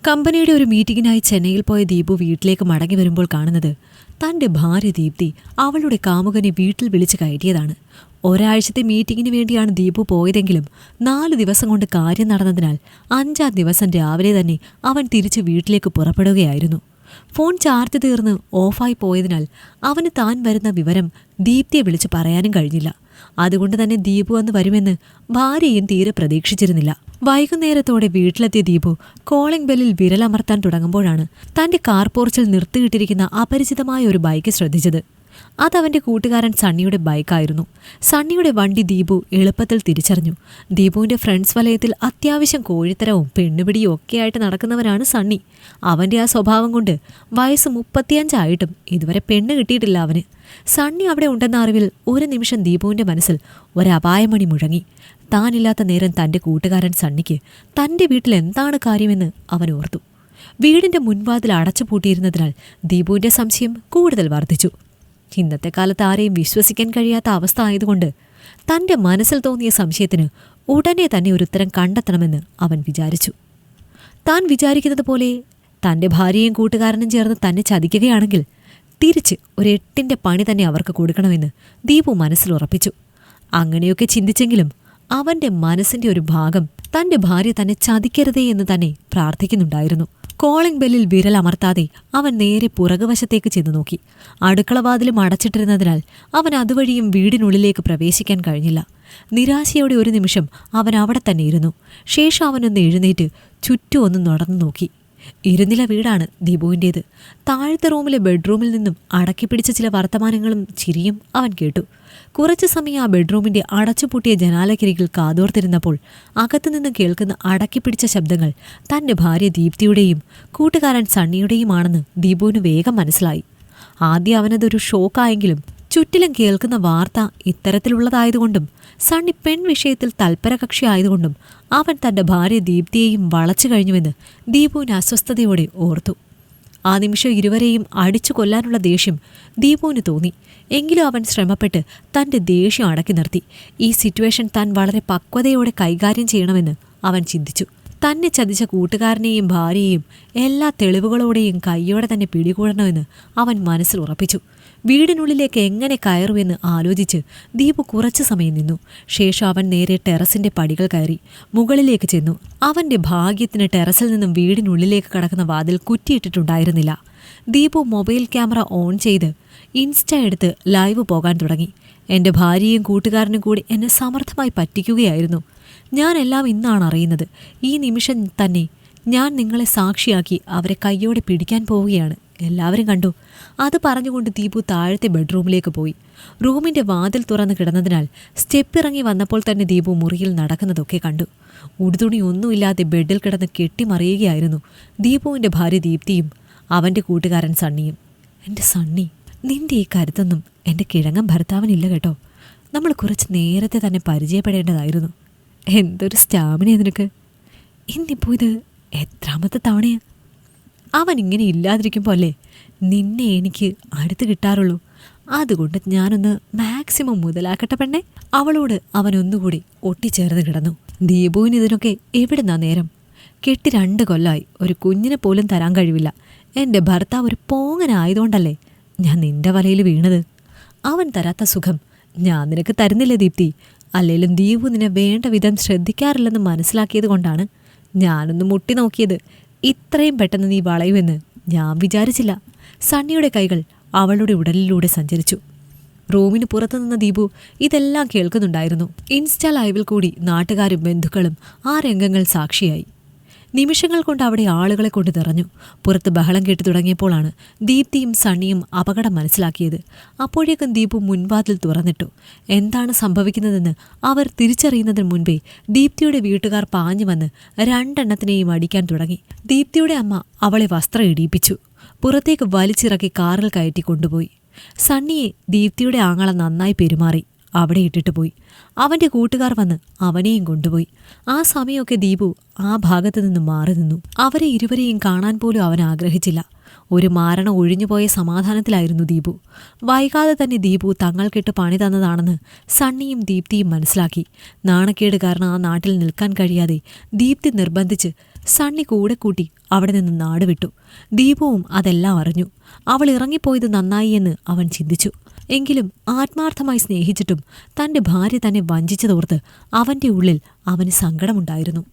കമ്പനിയുടെ ഒരു മീറ്റിംഗിനായി ചെന്നൈയിൽ പോയ ദീപു വീട്ടിലേക്ക് മടങ്ങി വരുമ്പോൾ കാണുന്നത് തൻ്റെ ഭാര്യ ദീപ്തി അവളുടെ കാമുകനെ വീട്ടിൽ വിളിച്ച് കയറ്റിയതാണ്. ഒരാഴ്ചത്തെ മീറ്റിംഗിന് വേണ്ടിയാണ് ദീപു പോയതെങ്കിലും 4 ദിവസം കൊണ്ട് കാര്യം നടന്നതിനാൽ 5-ാം ദിവസം രാവിലെ തന്നെ അവൻ തിരിച്ച് വീട്ടിലേക്ക് പുറപ്പെടുകയായിരുന്നു. ഫോൺ ചാർജ് തീർന്ന് ഓഫായി പോയതിനാൽ അവന് താൻ വരുന്ന വിവരം ദീപ്തിയെ വിളിച്ച് പറയാനും കഴിഞ്ഞില്ല. അതുകൊണ്ട് തന്നെ ദീപു അന്ന് വരുമെന്ന് ഭാര്യയും തീരെ പ്രതീക്ഷിച്ചിരുന്നില്ല. വൈകുന്നേരത്തോടെ വീട്ടിലെത്തിയ ദീപു കോളിംഗ് ബെല്ലിൽ വിരലമർത്താൻ തുടങ്ങുമ്പോഴാണ് തന്റെ കാർ പോർച്ചിൽ നിർത്തിയിട്ടിരിക്കുന്ന അപരിചിതമായ ഒരു ബൈക്ക് ശ്രദ്ധിച്ചത്. അതവന്റെ കൂട്ടുകാരൻ സണ്ണിയുടെ ബൈക്കായിരുന്നു. സണ്ണിയുടെ വണ്ടി ദീപു എളുപ്പത്തിൽ തിരിച്ചറിഞ്ഞു. ദീപുവിന്റെ ഫ്രണ്ട്സ് വലയത്തിൽ അത്യാവശ്യം കോഴിത്തരവും പെണ്ണുപിടിയും ഒക്കെയായിട്ട് നടക്കുന്നവരാണ് സണ്ണി. അവന്റെ ആ സ്വഭാവം കൊണ്ട് വയസ്സ് 35 ആയിട്ടും ഇതുവരെ പെണ്ണ് കിട്ടിയിട്ടില്ല അവന്. സണ്ണി അവിടെ ഉണ്ടെന്ന അറിവിൽ ഒരു നിമിഷം ദീപുവിന്റെ മനസ്സിൽ ഒരപായമണി മുഴങ്ങി. താനില്ലാത്ത നേരം തന്റെ കൂട്ടുകാരൻ സണ്ണിക്ക് തന്റെ വീട്ടിൽ എന്താണ് കാര്യമെന്ന് അവൻ ഓർത്തു. വീടിന്റെ മുൻവാതിൽ അടച്ചുപൂട്ടിയിരുന്നതിനാൽ ദീപുവിന്റെ സംശയം കൂടുതൽ വർദ്ധിച്ചു. ഇന്നത്തെ കാലത്ത് ആരെയും വിശ്വസിക്കാൻ കഴിയാത്ത അവസ്ഥ ആയതുകൊണ്ട് തന്റെ മനസ്സിൽ തോന്നിയ സംശയത്തിന് ഉടനെ തന്നെ ഒരു ഉത്തരം കണ്ടെത്തണമെന്ന് അവൻ വിചാരിച്ചു. താൻ വിചാരിക്കുന്നത് പോലെ തന്റെ ഭാര്യയും കൂട്ടുകാരനും ചേർന്ന് തന്നെ ചതിക്കുകയാണെങ്കിൽ തിരിച്ച് ഒരു 8ന്റെ പണി തന്നെ അവർക്ക് കൊടുക്കണമെന്ന് ദീപു മനസ്സിൽ ഉറപ്പിച്ചു. അങ്ങനെയൊക്കെ ചിന്തിച്ചെങ്കിലും അവന്റെ മനസ്സിന്റെ ഒരു ഭാഗം തന്റെ ഭാര്യ തന്നെ ചതിക്കരുതേ എന്ന് തന്നെ പ്രാർത്ഥിക്കുന്നുണ്ടായിരുന്നു. കോളിംഗ് ബെല്ലിൽ വിരലമർത്താതെ അവൻ നേരെ പുറകുവശത്തേക്ക് ചെന്നു നോക്കി. അടുക്കളവാതിലും അടച്ചിട്ടിരുന്നതിനാൽ അവൻ അതുവഴിയും വീടിനുള്ളിലേക്ക് പ്രവേശിക്കാൻ കഴിഞ്ഞില്ല. നിരാശയോടെ ഒരു നിമിഷം അവൻ അവിടെ തന്നെ ഇരുന്നു. ശേഷം അവനൊന്ന് എഴുന്നേറ്റ് ചുറ്റും ഒന്ന് നടന്നു നോക്കി. ഇരുനില വീടാണ് ദീപുവിൻ്റേത്. താഴത്തെ റൂമിലെ ബെഡ്റൂമിൽ നിന്നും അടക്കിപ്പിടിച്ച ചില വർത്തമാനങ്ങളും ചിരിയും അവൻ കേട്ടു. കുറച്ചു സമയം ആ ബെഡ്റൂമിന്റെ അടച്ചുപൂട്ടിയ ജനാലക്കരികിൽ കാതോർത്തിരുന്നപ്പോൾ അകത്തുനിന്ന് കേൾക്കുന്ന അടക്കിപ്പിടിച്ച ശബ്ദങ്ങൾ തന്റെ ഭാര്യ ദീപ്തിയുടെയും കൂട്ടുകാരൻ സണ്ണിയുടെയുമാണെന്ന് ദീപുവിന് വേഗം മനസ്സിലായി. ആദ്യം അവനതൊരു ഷോക്കായെങ്കിലും ചുറ്റിലും കേൾക്കുന്ന വാർത്ത ഇത്തരത്തിലുള്ളതായതുകൊണ്ടും സണ്ണി പെൺവിഷയത്തിൽ തൽപരകക്ഷി ആയതുകൊണ്ടും അവൻ തന്റെ ഭാര്യ ദീപ്തിയെയും വളച്ചു കഴിഞ്ഞുവെന്ന് ദീപുവിന് അസ്വസ്ഥതയോടെ ഓർത്തു. ആ നിമിഷം ഇരുവരെയും അടിച്ചു കൊല്ലാനുള്ള ദേഷ്യം ദീപുവിന് തോന്നി. എങ്കിലും അവൻ ശ്രമപ്പെട്ട് തന്റെ ദേഷ്യം അടക്കി നിർത്തി. ഈ സിറ്റുവേഷൻ താൻ വളരെ പക്വതയോടെ കൈകാര്യം ചെയ്യണമെന്ന് അവൻ ചിന്തിച്ചു. തന്നെ ചതിച്ച കൂട്ടുകാരനെയും ഭാര്യയെയും എല്ലാ തെളിവുകളോടെയും കൈയോടെ തന്നെ പിടികൂടണമെന്ന് അവൻ മനസ്സിൽ ഉറപ്പിച്ചു. വീടിനുള്ളിലേക്ക് എങ്ങനെ കയറുമെന്ന് ആലോചിച്ച് ദീപു കുറച്ചു സമയം നിന്നു. ശേഷം അവൻ നേരെ ടെറസിന്റെ പടികൾ കയറി മുകളിലേക്ക് ചെന്നു. അവന്റെ ഭാഗ്യത്തിന് ടെറസിൽ നിന്നും വീടിനുള്ളിലേക്ക് കടക്കുന്ന വാതിൽ കുറ്റിയിട്ടിട്ടുണ്ടായിരുന്നില്ല. ദീപു മൊബൈൽ ക്യാമറ ഓൺ ചെയ്ത് ഇൻസ്റ്റ എടുത്ത് ലൈവ് പോകാൻ തുടങ്ങി. എൻ്റെ ഭാര്യയും കൂട്ടുകാരനും കൂടി എന്നെ സമർത്ഥമായി പറ്റിക്കുകയായിരുന്നു. ഞാനെല്ലാം ഇന്നാണ് അറിയുന്നത്. ഈ നിമിഷം തന്നെ ഞാൻ നിങ്ങളെ സാക്ഷിയാക്കി അവരെ കയ്യോടെ പിടിക്കാൻ പോവുകയാണ്. എല്ലാവരും കണ്ടു. അത് പറഞ്ഞുകൊണ്ട് ദീപു താഴത്തെ ബെഡ്റൂമിലേക്ക് പോയി. റൂമിൻ്റെ വാതിൽ തുറന്ന് കിടന്നതിനാൽ സ്റ്റെപ്പ് ഇറങ്ങി വന്നപ്പോൾ തന്നെ ദീപു മുറിയിൽ നടക്കുന്നതൊക്കെ കണ്ടു. ഉടുതുണി ഒന്നുമില്ലാതെ ബെഡിൽ കിടന്ന് കെട്ടിമറിയുകയായിരുന്നു ദീപുവിൻ്റെ ഭാര്യ ദീപ്തിയും അവൻ്റെ കൂട്ടുകാരൻ സണ്ണിയും. എൻ്റെ സണ്ണി, നിന്റെ ഈ കരുത്തൊന്നും എൻ്റെ കിഴങ്ങൻ ഭർത്താവിനില്ല കേട്ടോ. നമ്മൾ കുറച്ച് നേരത്തെ തന്നെ പരിചയപ്പെടേണ്ടതായിരുന്നു. എന്തൊരു സ്റ്റാമിന നിനക്ക്. ഇന്നിപ്പോൾ ഇത് എത്രാമത്തെ തവണയാ? അവൻ ഇങ്ങനെ ഇല്ലാതിരിക്കുമ്പോൾ അല്ലേ നിന്നെ എനിക്ക് അടുത്ത് കിട്ടാറുള്ളൂ. അതുകൊണ്ട് ഞാനൊന്ന് മാക്സിമം മുതലാക്കട്ടെ പെണ്ണെ. അവളോട് അവനൊന്നുകൂടി ഒട്ടിച്ചേർന്ന് കിടന്നു. ദീപുവിന് ഇതിനൊക്കെ എവിടുന്നാ നേരം? കെട്ടി 2 കൊല്ലമായി. ഒരു കുഞ്ഞിനെ പോലും തരാൻ കഴിവില്ല. എൻ്റെ ഭർത്താവ് ഒരു പോങ്ങനായതുകൊണ്ടല്ലേ ഞാൻ നിന്റെ വലയിൽ വീണത്. അവൻ തരാത്ത സുഖം ഞാൻ നിനക്ക് തരുന്നില്ലേ ദീപ്തി? അല്ലേലും ദീപു നിന്നെ വേണ്ട വിധം ശ്രദ്ധിക്കാറില്ലെന്ന് മനസ്സിലാക്കിയത് കൊണ്ടാണ് ഞാനൊന്ന് മുട്ടി നോക്കിയത്. ഇത്രയും പെട്ടെന്ന് നീ വളയുമെന്ന് ഞാൻ വിചാരിച്ചില്ല. സണ്ണിയുടെ കൈകൾ അവളുടെ ഉടലിലൂടെ സഞ്ചരിച്ചു. റൂമിന് പുറത്തുനിന്ന ദീപു ഇതെല്ലാം കേൾക്കുന്നുണ്ടായിരുന്നു. ഇൻസ്റ്റാ ലൈവിൽ കൂടി നാട്ടുകാരും ബന്ധുക്കളും ആ രംഗങ്ങൾ സാക്ഷിയായി. നിമിഷങ്ങൾ കൊണ്ട് അവിടെ ആളുകളെ കൊണ്ട് നിറഞ്ഞു. പുറത്ത് ബഹളം കേട്ടു തുടങ്ങിയപ്പോഴാണ് ദീപ്തിയും സണ്ണിയും അപകടം മനസ്സിലാക്കിയത്. അപ്പോഴേക്കും ദീപു മുൻവാതിൽ തുറന്നിട്ടു. എന്താണ് സംഭവിക്കുന്നതെന്ന് അവർ തിരിച്ചറിയുന്നതിന് മുൻപേ ദീപ്തിയുടെ വീട്ടുകാർ പാഞ്ഞു വന്ന് 2 എണ്ണത്തിനെയും അടിക്കാൻ തുടങ്ങി. ദീപ്തിയുടെ അമ്മ അവളെ വസ്ത്രം ഇടിയിപ്പിച്ചു. പുറത്തേക്ക് വലിച്ചിറക്കി കാറിൽ കയറ്റി കൊണ്ടുപോയി. സണ്ണിയെ ദീപ്തിയുടെ ആങ്ങള നന്നായി പെരുമാറി അവിടെ ഇട്ടിട്ട് പോയി. അവൻ്റെ കൂട്ടുകാർ വന്ന് അവനെയും കൊണ്ടുപോയി. ആ സമയമൊക്കെ ദീപു ആ ഭാഗത്തു നിന്നും മാറി നിന്നു. അവരെ ഇരുവരെയും കാണാൻ പോലും അവൻ ആഗ്രഹിച്ചില്ല. ഒരു മാരണം ഒഴിഞ്ഞുപോയ സമാധാനത്തിലായിരുന്നു ദീപു. വൈകാതെ തന്നെ ദീപു തങ്ങൾക്കിട്ട് പണി തന്നതാണെന്ന് സണ്ണിയും ദീപ്തിയും മനസ്സിലാക്കി. നാണക്കേട് കാരണം ആ നാട്ടിൽ നിൽക്കാൻ കഴിയാതെ ദീപ്തി നിർബന്ധിച്ച് സണ്ണി കൂടെ കൂട്ടി അവിടെ നിന്ന് നാടുവിട്ടു. ദീപുവും അതെല്ലാം അറിഞ്ഞു. അവൾ ഇറങ്ങിപ്പോയത് നന്നായി എന്ന് അവൻ ചിന്തിച്ചു. എങ്കിലും ആത്മാർത്ഥമായി സ്നേഹിച്ചിട്ടും തന്റെ ഭാര്യ തന്നെ വഞ്ചിച്ചതോർത്ത് അവന്റെ ഉള്ളിൽ അവന് സങ്കടമുണ്ടായിരുന്നു.